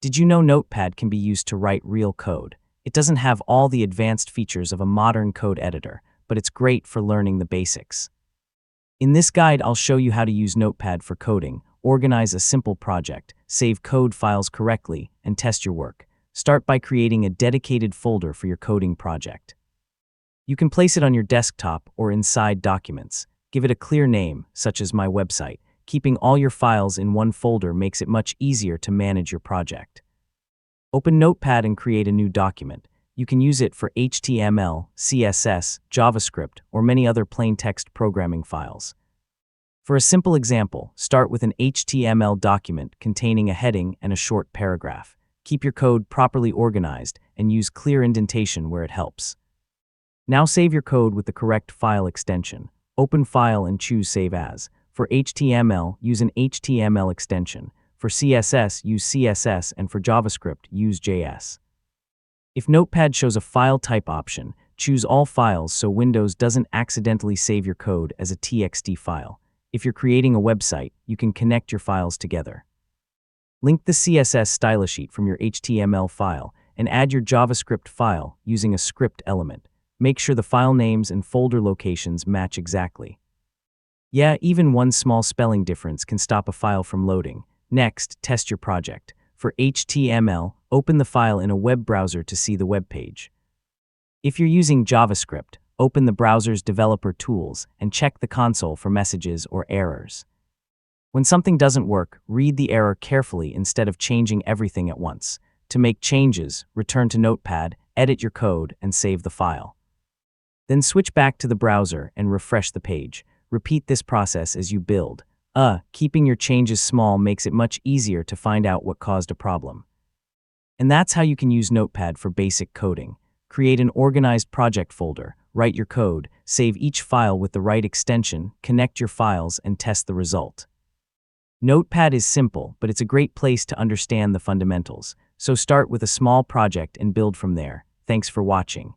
Did you know Notepad can be used to write real code? It doesn't have all the advanced features of a modern code editor, but it's great for learning the basics. In this guide, I'll show you how to use Notepad for coding, organize a simple project, save code files correctly, and test your work. Start by creating a dedicated folder for your coding project. You can place it on your desktop or inside documents. Give it a clear name, such as My Website. Keeping all your files in one folder makes it much easier to manage your project. Open Notepad and create a new document. You can use it for HTML, CSS, JavaScript, or many other plain text programming files. For a simple example, start with an HTML document containing a heading and a short paragraph. Keep your code properly organized and use clear indentation where it helps. Now save your code with the correct file extension. Open File and choose Save As. For HTML, use an HTML extension. For CSS, use CSS, and for JavaScript, use JS. If Notepad shows a file type option, choose All Files so Windows doesn't accidentally save your code as a TXT file. If you're creating a website, you can connect your files together. Link the CSS style sheet from your HTML file and add your JavaScript file using a script element. Make sure the file names and folder locations match exactly. Yeah, even one small spelling difference can stop a file from loading. Next, test your project. For HTML, open the file in a web browser to see the web page. If you're using JavaScript, open the browser's developer tools and check the console for messages or errors. When something doesn't work, read the error carefully instead of changing everything at once. To make changes, return to Notepad, edit your code, and save the file. Then switch back to the browser and refresh the page. Repeat this process as you build. Keeping your changes small makes it much easier to find out what caused a problem. And that's how you can use Notepad for basic coding. Create an organized project folder, write your code, save each file with the right extension, connect your files, and test the result. Notepad is simple, but it's a great place to understand the fundamentals. So start with a small project and build from there. Thanks for watching.